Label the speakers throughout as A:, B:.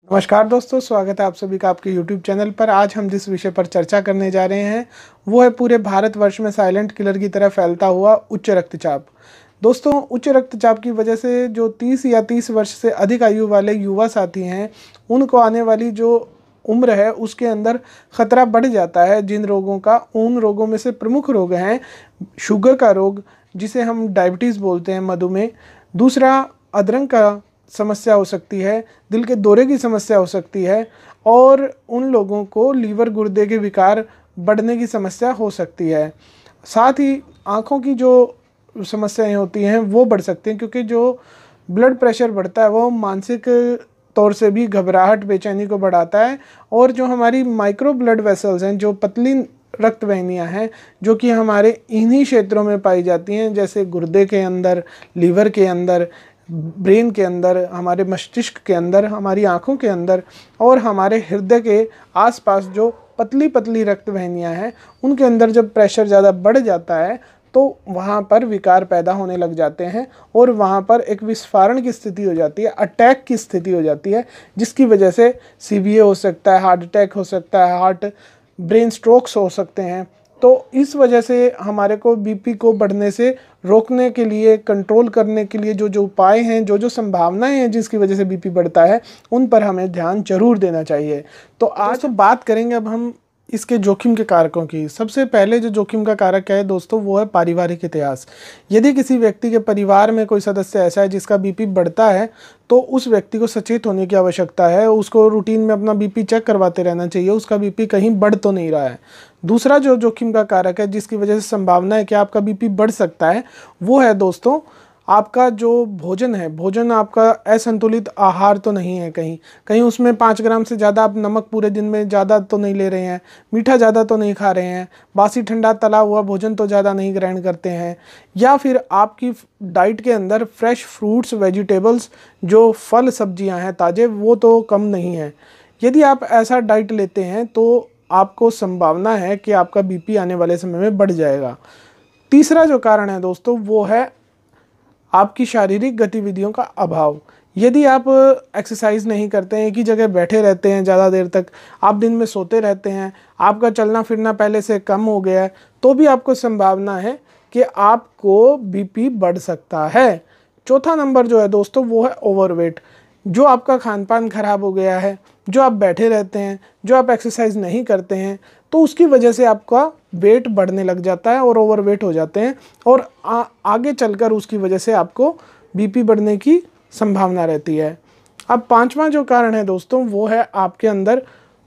A: नमस्कार दोस्तों, स्वागत है आप सभी का आपके YouTube चैनल पर। आज हम जिस विषय पर चर्चा करने जा रहे हैं वो है पूरे भारतवर्ष में साइलेंट किलर की तरह फैलता हुआ उच्च रक्तचाप। दोस्तों, उच्च रक्तचाप की वजह से जो 30 या 30 वर्ष से अधिक आयु वाले युवा साथी हैं उनको आने वाली जो उम्र है उसके अंदर खतरा बढ़ जाता है। जिन रोगों का, उन रोगों में से प्रमुख रोग हैं शुगर का रोग, जिसे हम डायबिटीज़ बोलते हैं, मधुमेह। दूसरा, अधरंग का समस्या हो सकती है, दिल के दौरे की समस्या हो सकती है, और उन लोगों को लीवर गुर्दे के विकार बढ़ने की समस्या हो सकती है। साथ ही आँखों की जो समस्याएं होती हैं वो बढ़ सकती हैं, क्योंकि जो ब्लड प्रेशर बढ़ता है वो मानसिक तौर से भी घबराहट, बेचैनी को बढ़ाता है। और जो हमारी माइक्रो ब्लड वेसल्स हैं, जो पतली रक्त वाहिनियाँ हैं, जो कि हमारे इन्हीं क्षेत्रों में पाई जाती हैं, जैसे गुर्दे के अंदर, लीवर के अंदर, ब्रेन के अंदर, हमारे मस्तिष्क के अंदर, हमारी आँखों के अंदर और हमारे हृदय के आसपास जो पतली पतली रक्त वाहिनियाँ हैं उनके अंदर जब प्रेशर ज़्यादा बढ़ जाता है तो वहाँ पर विकार पैदा होने लग जाते हैं और वहाँ पर एक विस्फोरण की स्थिति हो जाती है, अटैक की स्थिति हो जाती है, जिसकी वजह से सीवीए हो सकता है, हार्ट अटैक हो सकता है, ब्रेन स्ट्रोक्स हो सकते हैं। तो इस वजह से हमारे को बीपी को बढ़ने से रोकने के लिए, कंट्रोल करने के लिए जो जो उपाय हैं, जो जो संभावनाएं हैं जिसकी वजह से बीपी बढ़ता है, उन पर हमें ध्यान जरूर देना चाहिए। तो आज तो बात करेंगे अब हम इसके जोखिम के कारकों की। सबसे पहले जो जोखिम का कारक है दोस्तों वो है पारिवारिक इतिहास। यदि किसी व्यक्ति के परिवार में कोई सदस्य ऐसा है जिसका बीपी बढ़ता है तो उस व्यक्ति को सचेत होने की आवश्यकता है। उसको रूटीन में अपना बीपी चेक करवाते रहना चाहिए, उसका बीपी कहीं बढ़ तो नहीं रहा है। दूसरा जो जोखिम का कारक है जिसकी वजह से संभावना है कि आपका बीपी बढ़ सकता है वो है दोस्तों आपका जो भोजन है। भोजन आपका असंतुलित आहार तो नहीं है, कहीं कहीं उसमें 5 ग्राम से ज़्यादा आप नमक पूरे दिन में ज़्यादा तो नहीं ले रहे हैं, मीठा ज़्यादा तो नहीं खा रहे हैं, बासी ठंडा तला हुआ भोजन तो ज़्यादा नहीं ग्रहण करते हैं, या फिर आपकी डाइट के अंदर फ्रेश फ्रूट्स, वेजिटेबल्स, जो फल सब्जियां हैं ताज़े, वो तो कम नहीं है। यदि आप ऐसा डाइट लेते हैं तो आपको संभावना है कि आपका बीपी आने वाले समय में बढ़ जाएगा। तीसरा जो कारण है दोस्तों वो है आपकी शारीरिक गतिविधियों का अभाव। यदि आप एक्सरसाइज नहीं करते हैं, एक ही जगह बैठे रहते हैं ज़्यादा देर तक, आप दिन में सोते रहते हैं, आपका चलना फिरना पहले से कम हो गया है, तो भी आपको संभावना है कि आपको बीपी बढ़ सकता है। चौथा नंबर जो है दोस्तों वो है ओवरवेट। जो आपका खान पान खराब हो गया है, जो आप बैठे रहते हैं, जो आप एक्सरसाइज नहीं करते हैं, तो उसकी वजह से आपका वेट बढ़ने लग जाता है और ओवरवेट हो जाते हैं, और आगे चलकर उसकी वजह से आपको बीपी बढ़ने की संभावना रहती है। अब पांचवा जो कारण है दोस्तों वो है आपके अंदर,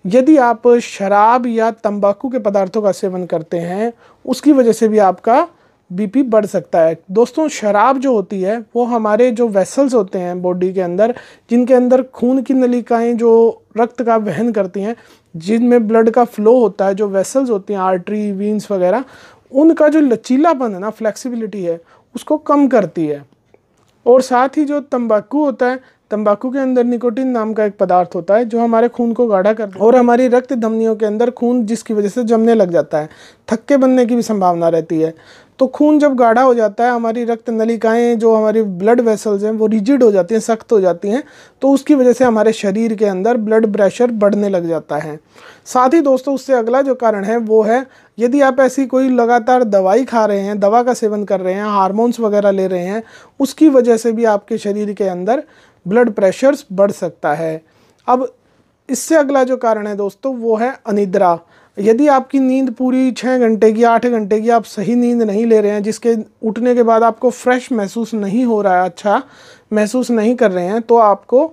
A: यदि आप शराब या तंबाकू के पदार्थों का सेवन करते हैं उसकी वजह से भी आपका बीपी बढ़ सकता है। दोस्तों, शराब जो होती है वो हमारे जो वेसल्स होते हैं बॉडी के अंदर, जिनके अंदर खून की नलिकाएं जो रक्त का वहन करती हैं, जिनमें ब्लड का फ्लो होता है, जो वेसल्स होती हैं, आर्टरी, वीन्स वगैरह, उनका जो लचीलापन है ना, फ्लेक्सिबिलिटी है, उसको कम करती है। और साथ ही जो तंबाकू होता है, तंबाकू के अंदर निकोटीन नाम का एक पदार्थ होता है जो हमारे खून को गाढ़ा करता है और हमारी रक्त धमनियों के अंदर खून जिसकी वजह से जमने लग जाता है, थक्के बनने की भी संभावना रहती है। तो खून जब गाढ़ा हो जाता है, हमारी रक्त नलिकाएं, जो हमारी ब्लड वेसल्स हैं, वो रिजिड हो जाती हैं, सख्त हो जाती हैं, तो उसकी वजह से हमारे शरीर के अंदर ब्लड प्रेशर बढ़ने लग जाता है। साथ ही दोस्तों उससे अगला जो कारण है वो है, यदि आप ऐसी कोई लगातार दवाई खा रहे हैं, दवा का सेवन कर रहे हैं, हार्मोन्स वगैरह ले रहे हैं, उसकी वजह से भी आपके शरीर के अंदर ब्लड प्रेशर्स बढ़ सकता है। अब इससे अगला जो कारण है दोस्तों वो है अनिद्रा। यदि आपकी नींद पूरी 6 घंटे की, 8 घंटे की आप सही नींद नहीं ले रहे हैं, जिसके उठने के बाद आपको फ्रेश महसूस नहीं हो रहा है, अच्छा महसूस नहीं कर रहे हैं, तो आपको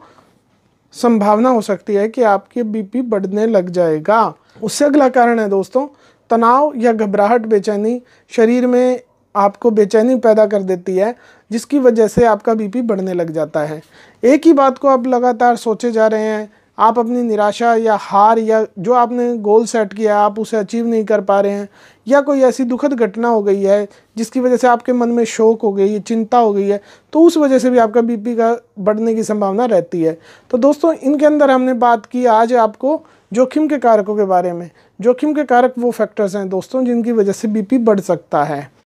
A: संभावना हो सकती है कि आपके बीपी बढ़ने लग जाएगा। उससे अगला कारण है दोस्तों तनाव या घबराहट, बेचैनी। शरीर में आपको बेचैनी पैदा कर देती है जिसकी वजह से आपका बीपी बढ़ने लग जाता है। एक ही बात को आप लगातार सोचे जा रहे हैं, आप अपनी निराशा या हार, या जो आपने गोल सेट किया आप उसे अचीव नहीं कर पा रहे हैं, या कोई ऐसी दुखद घटना हो गई है जिसकी वजह से आपके मन में शोक हो गई है, चिंता हो गई है, तो उस वजह से भी आपका बीपी का बढ़ने की संभावना रहती है। तो दोस्तों, इनके अंदर हमने बात की आज आपको जोखिम के कारकों के बारे में। जोखिम के कारक वो फैक्टर्स हैं दोस्तों जिनकी वजह से बीपी बढ़ सकता है।